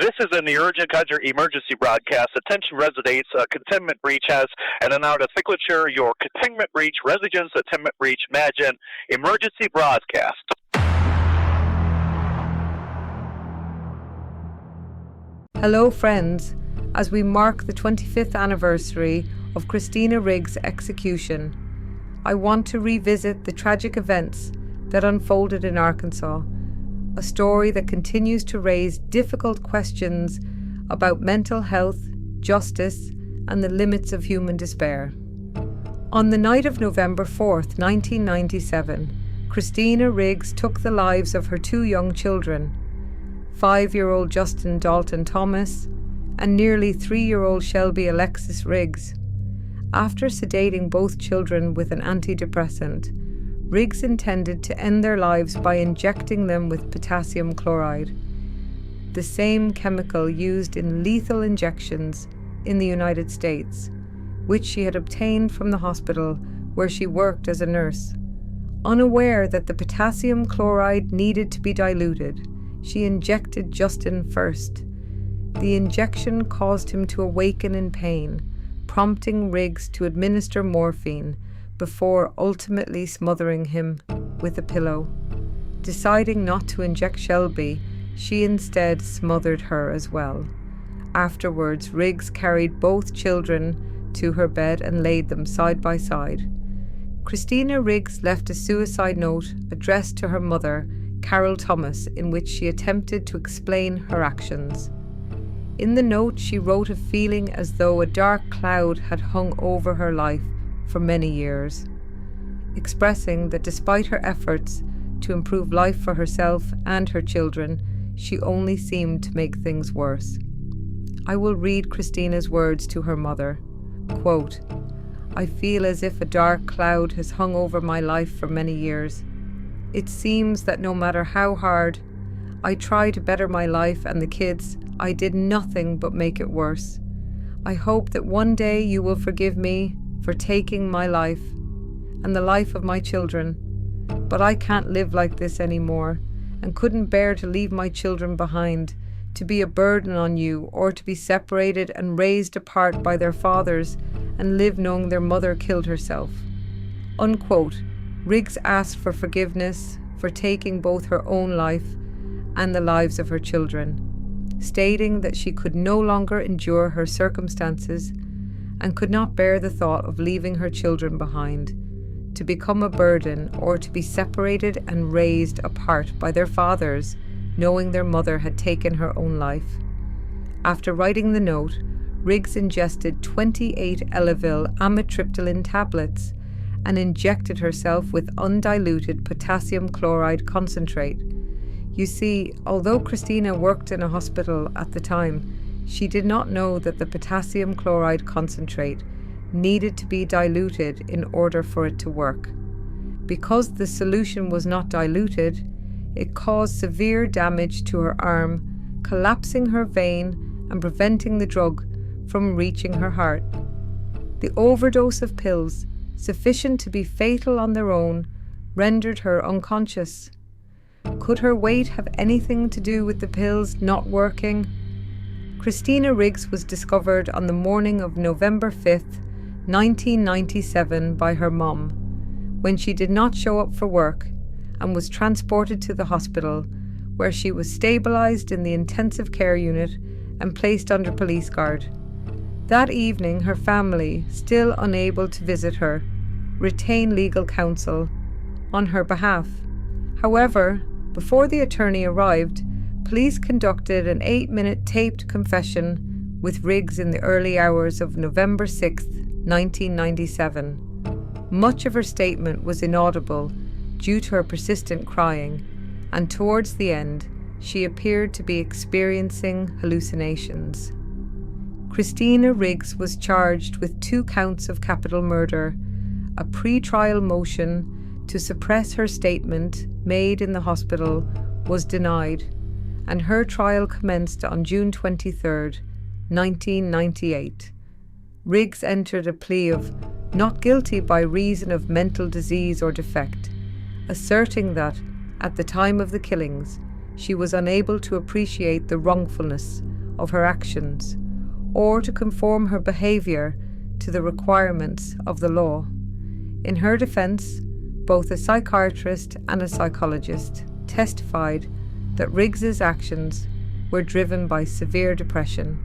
This is an urgent country emergency broadcast. Attention residents, containment breach has an articulture. Your containment breach, residents, containment breach, imagine emergency broadcast. Hello friends, as we mark the 25th anniversary of Christina Riggs' execution, I want to revisit the tragic events that unfolded in Arkansas, a story that continues to raise difficult questions about mental health, justice, and the limits of human despair. On the night of November 4th, 1997, Christina Riggs took the lives of her two young children, 5-year-old Justin Dalton Thomas and nearly 3-year-old Shelby Alexis Riggs. After sedating both children with an antidepressant, Riggs intended to end their lives by injecting them with potassium chloride, the same chemical used in lethal injections in the United States, which she had obtained from the hospital where she worked as a nurse. Unaware that the potassium chloride needed to be diluted, she injected Justin first. The injection caused him to awaken in pain, prompting Riggs to administer morphine before ultimately smothering him with a pillow. Deciding not to inject Shelby, she instead smothered her as well. Afterwards, Riggs carried both children to her bed and laid them side by side. Christina Riggs left a suicide note addressed to her mother, Carol Thomas, in which she attempted to explain her actions. In the note, she wrote of feeling as though a dark cloud had hung over her life for many years, expressing that despite her efforts to improve life for herself and her children, she only seemed to make things worse. I will read Christina's words to her mother. Quote, "I feel as if a dark cloud has hung over my life for many years. It seems that no matter how hard I try to better my life and the kids, I did nothing but make it worse. I hope that one day you will forgive me for taking my life and the life of my children, but I can't live like this anymore and couldn't bear to leave my children behind, to be a burden on you, or to be separated and raised apart by their fathers and live knowing their mother killed herself." Unquote. Riggs asked for forgiveness for taking both her own life and the lives of her children, stating that she could no longer endure her circumstances and could not bear the thought of leaving her children behind, to become a burden or to be separated and raised apart by their fathers, knowing their mother had taken her own life. After writing the note, Riggs ingested 28 Elavil amitriptyline tablets and injected herself with undiluted potassium chloride concentrate. You see, although Christina worked in a hospital at the time, she did not know that the potassium chloride concentrate needed to be diluted in order for it to work. Because the solution was not diluted, it caused severe damage to her arm, collapsing her vein and preventing the drug from reaching her heart. The overdose of pills, sufficient to be fatal on their own, rendered her unconscious. Could her weight have anything to do with the pills not working? Christina Riggs was discovered on the morning of November 5th, 1997 by her mum, when she did not show up for work, and was transported to the hospital, where she was stabilised in the intensive care unit and placed under police guard. That evening, her family, still unable to visit her, retained legal counsel on her behalf. However, before the attorney arrived, police conducted an 8-minute taped confession with Riggs in the early hours of November 6, 1997. Much of her statement was inaudible due to her persistent crying, and towards the end, she appeared to be experiencing hallucinations. Christina Riggs was charged with 2 counts of capital murder. A pre-trial motion to suppress her statement made in the hospital was denied, and her trial commenced on June 23, 1998. Riggs entered a plea of not guilty by reason of mental disease or defect, asserting that, at the time of the killings, she was unable to appreciate the wrongfulness of her actions, or to conform her behaviour to the requirements of the law. In her defence, both a psychiatrist and a psychologist testified that Riggs's actions were driven by severe depression.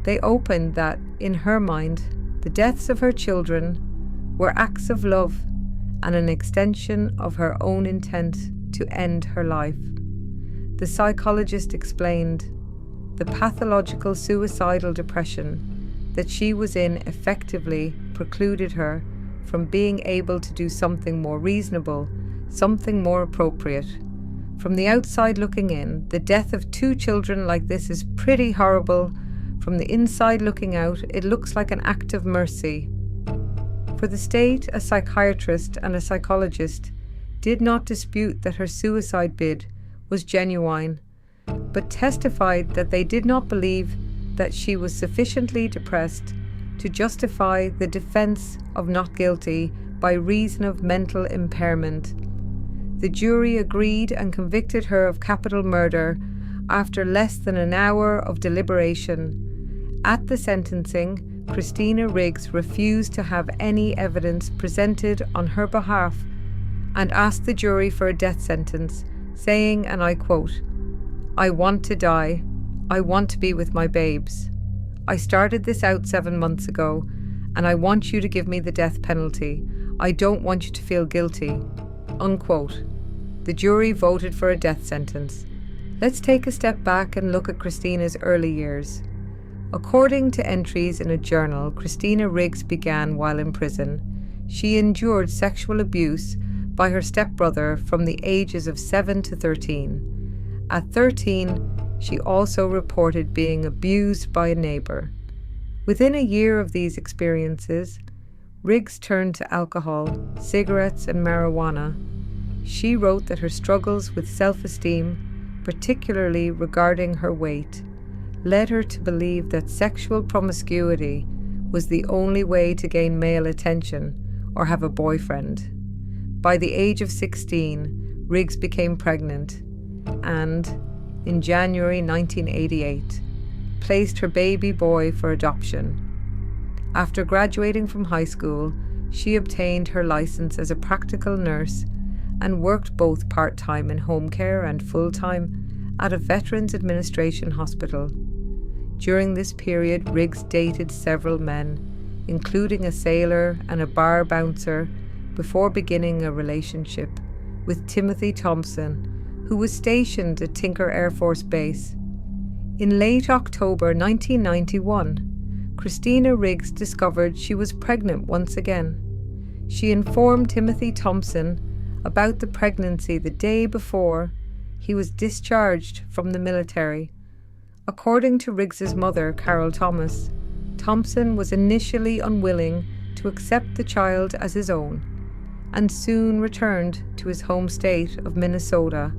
They opened that, in her mind, the deaths of her children were acts of love and an extension of her own intent to end her life. The psychologist explained the pathological suicidal depression that she was in effectively precluded her from being able to do something more reasonable, something more appropriate. From the outside looking in, the death of 2 children like this is pretty horrible. From the inside looking out, it looks like an act of mercy. For the state, a psychiatrist and a psychologist did not dispute that her suicide bid was genuine, but testified that they did not believe that she was sufficiently depressed to justify the defence of not guilty by reason of mental impairment. The jury agreed and convicted her of capital murder after less than an hour of deliberation. At the sentencing, Christina Riggs refused to have any evidence presented on her behalf and asked the jury for a death sentence, saying, and I quote, "I want to die. I want to be with my babes. I started this out 7 months ago, and I want you to give me the death penalty. I don't want you to feel guilty." Unquote. The jury voted for a death sentence. Let's take a step back and look at Christina's early years. According to entries in a journal Christina Riggs began while in prison, she endured sexual abuse by her stepbrother from the ages of 7 to 13. At 13, she also reported being abused by a neighbour. Within a year of these experiences, Riggs turned to alcohol, cigarettes and marijuana. She wrote that her struggles with self-esteem, particularly regarding her weight, led her to believe that sexual promiscuity was the only way to gain male attention or have a boyfriend. By the age of 16, Riggs became pregnant and, in January 1988, placed her baby boy for adoption. After graduating from high school, she obtained her license as a practical nurse and worked both part-time in home care and full-time at a Veterans Administration hospital. During this period, Riggs dated several men, including a sailor and a bar bouncer, before beginning a relationship with Timothy Thompson, who was stationed at Tinker Air Force Base. In late October 1991, Christina Riggs discovered she was pregnant once again. She informed Timothy Thompson about the pregnancy the day before he was discharged from the military. According to Riggs's mother, Carol Thomas, Thompson was initially unwilling to accept the child as his own and soon returned to his home state of Minnesota.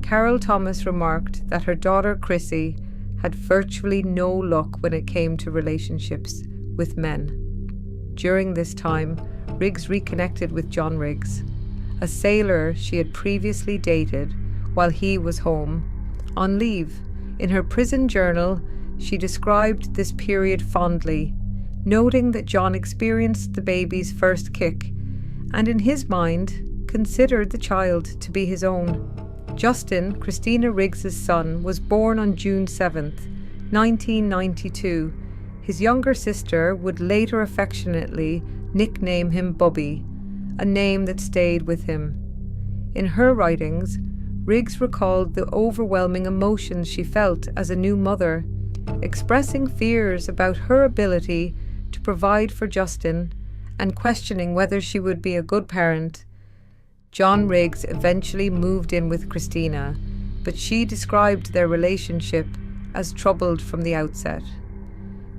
Carol Thomas remarked that her daughter Chrissy had virtually no luck when it came to relationships with men. During this time, Riggs reconnected with John Riggs, a sailor she had previously dated while he was home on leave. In her prison journal, she described this period fondly, noting that John experienced the baby's first kick and in his mind considered the child to be his own. Justin, Christina Riggs's son, was born on June 7th, 1992. His younger sister would later affectionately nickname him Bubby, a name that stayed with him. In her writings, Riggs recalled the overwhelming emotions she felt as a new mother, expressing fears about her ability to provide for Justin and questioning whether she would be a good parent. John Riggs eventually moved in with Christina, but she described their relationship as troubled from the outset.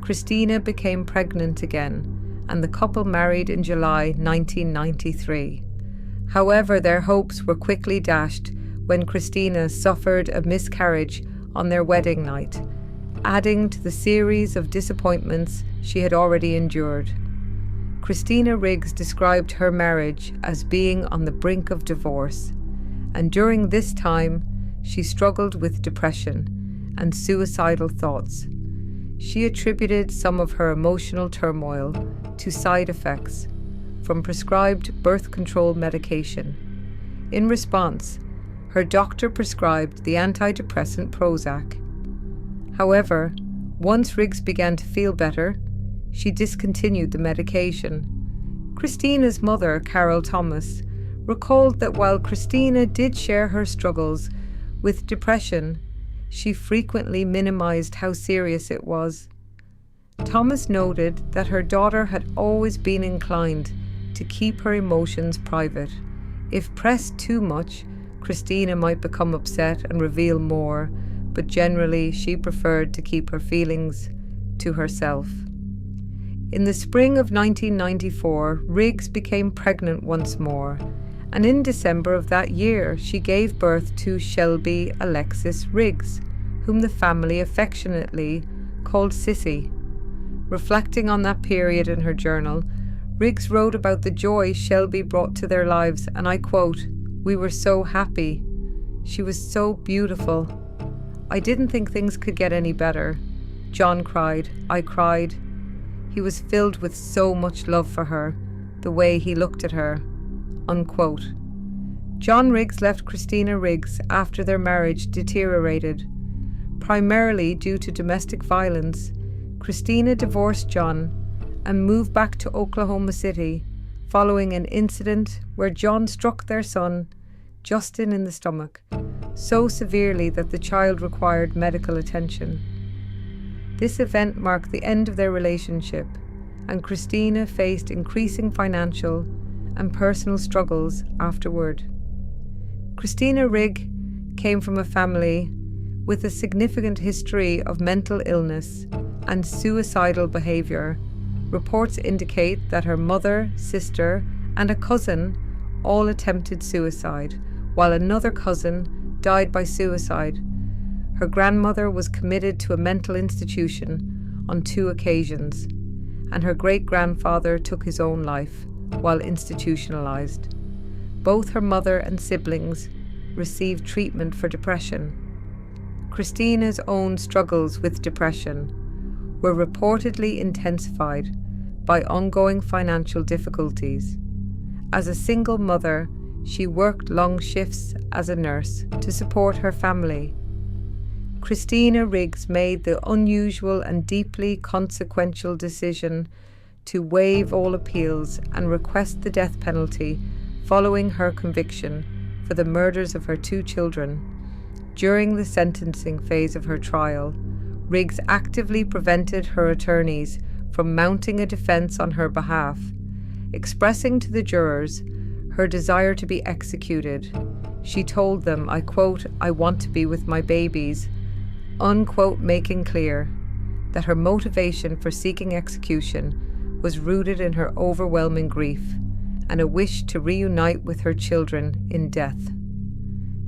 Christina became pregnant again, and the couple married in July 1993. However, their hopes were quickly dashed when Christina suffered a miscarriage on their wedding night, adding to the series of disappointments she had already endured. Christina Riggs described her marriage as being on the brink of divorce, and during this time she struggled with depression and suicidal thoughts. She attributed some of her emotional turmoil to side effects from prescribed birth control medication. In response, her doctor prescribed the antidepressant Prozac. However, once Riggs began to feel better, she discontinued the medication. Christina's mother, Carol Thomas, recalled that while Christina did share her struggles with depression, she frequently minimized how serious it was. Thomas noted that her daughter had always been inclined to keep her emotions private. If pressed too much, Christina might become upset and reveal more, but generally she preferred to keep her feelings to herself. In the spring of 1994, Riggs became pregnant once more, and in December of that year she gave birth to Shelby Alexis Riggs, whom the family affectionately called Sissy. Reflecting on that period in her journal, Riggs wrote about the joy Shelby brought to their lives, and I quote, "We were so happy. She was so beautiful. I didn't think things could get any better. John cried. I cried. He was filled with so much love for her, the way he looked at her." Unquote. John Riggs left Christina Riggs after their marriage deteriorated. Primarily due to domestic violence, Christina divorced John and moved back to Oklahoma City following an incident where John struck their son, Justin, in the stomach, so severely that the child required medical attention. This event marked the end of their relationship, and Christina faced increasing financial and personal struggles afterward. Christina Riggs came from a family with a significant history of mental illness and suicidal behaviour. Reports indicate that her mother, sister, and a cousin all attempted suicide, while another cousin died by suicide. Her grandmother was committed to a mental institution on 2 occasions, and her great-grandfather took his own life while institutionalized. Both her mother and siblings received treatment for depression. Christina's own struggles with depression were reportedly intensified by ongoing financial difficulties. As a single mother, she worked long shifts as a nurse to support her family. Christina Riggs made the unusual and deeply consequential decision to waive all appeals and request the death penalty following her conviction for the murders of her 2 children. During the sentencing phase of her trial, Riggs actively prevented her attorneys from mounting a defense on her behalf, expressing to the jurors her desire to be executed. She told them, I quote, "I want to be with my babies," unquote, making clear that her motivation for seeking execution was rooted in her overwhelming grief and a wish to reunite with her children in death.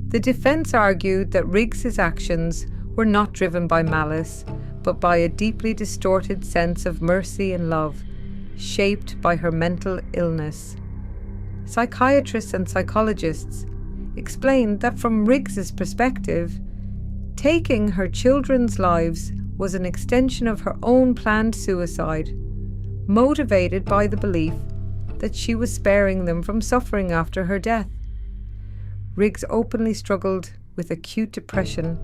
The defense argued that Riggs's actions were not driven by malice, but by a deeply distorted sense of mercy and love, shaped by her mental illness. Psychiatrists and psychologists explained that from Riggs's perspective, taking her children's lives was an extension of her own planned suicide, motivated by the belief that she was sparing them from suffering after her death. Riggs openly struggled with acute depression,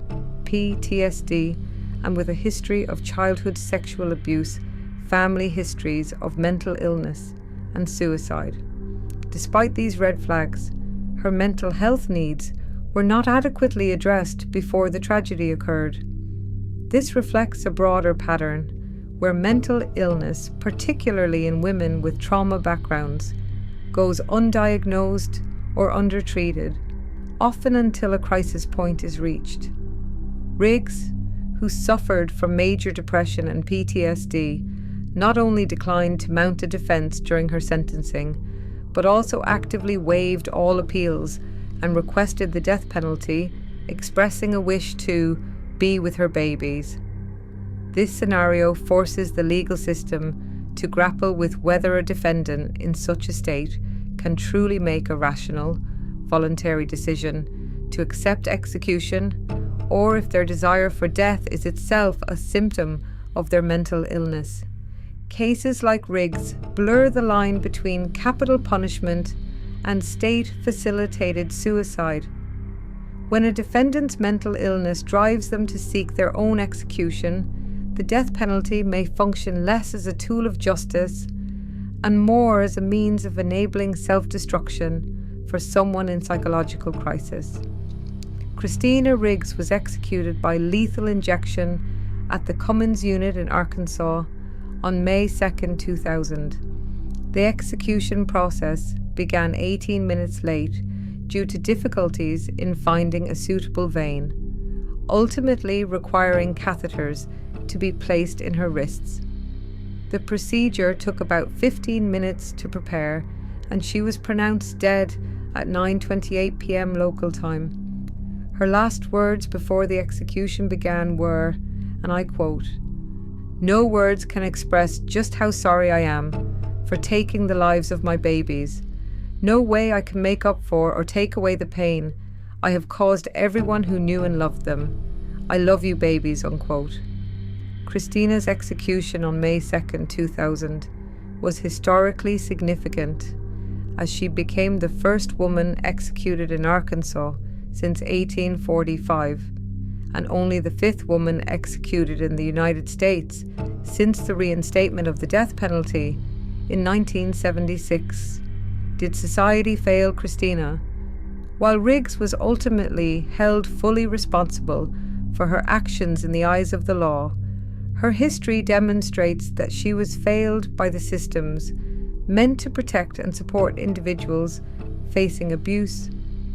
PTSD, and with a history of childhood sexual abuse, family histories of mental illness, and suicide. Despite these red flags, her mental health needs were not adequately addressed before the tragedy occurred. This reflects a broader pattern where mental illness, particularly in women with trauma backgrounds, goes undiagnosed or undertreated, often until a crisis point is reached. Riggs, who suffered from major depression and PTSD, not only declined to mount a defense during her sentencing, but also actively waived all appeals and requested the death penalty, expressing a wish to be with her babies. This scenario forces the legal system to grapple with whether a defendant in such a state can truly make a rational, voluntary decision to accept execution or if their desire for death is itself a symptom of their mental illness. Cases like Riggs blur the line between capital punishment and state-facilitated suicide. When a defendant's mental illness drives them to seek their own execution, the death penalty may function less as a tool of justice and more as a means of enabling self-destruction for someone in psychological crisis. Christina Riggs was executed by lethal injection at the Cummins unit in Arkansas on May 2, 2000. The execution process began 18 minutes late due to difficulties in finding a suitable vein, ultimately requiring catheters to be placed in her wrists. The procedure took about 15 minutes to prepare, and she was pronounced dead at 9:28 p.m. local time. Her last words before the execution began were, and I quote, "No words can express just how sorry I am for taking the lives of my babies. No way I can make up for or take away the pain I have caused everyone who knew and loved them. I love you babies," unquote. Christina's execution on May 2, 2000 was historically significant as she became the first woman executed in Arkansas since 1845 and only the fifth woman executed in the United States since the reinstatement of the death penalty in 1976. Did society fail Christina? While Riggs was ultimately held fully responsible for her actions in the eyes of the law, her history demonstrates that she was failed by the systems meant to protect and support individuals facing abuse,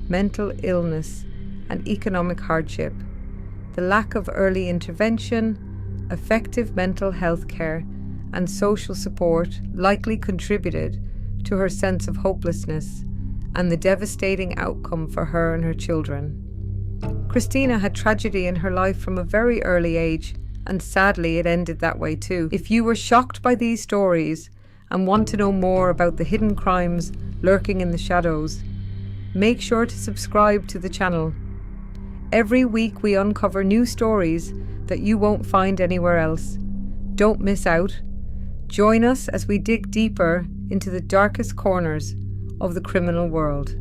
mental illness, and economic hardship. The lack of early intervention, effective mental health care, and social support likely contributed to her sense of hopelessness and the devastating outcome for her and her children. Christina had tragedy in her life from a very early age, and sadly it ended that way too. If you were shocked by these stories and want to know more about the hidden crimes lurking in the shadows, make sure to subscribe to the channel. Every week we uncover new stories that you won't find anywhere else. Don't miss out. Join us as we dig deeper into the darkest corners of the criminal world.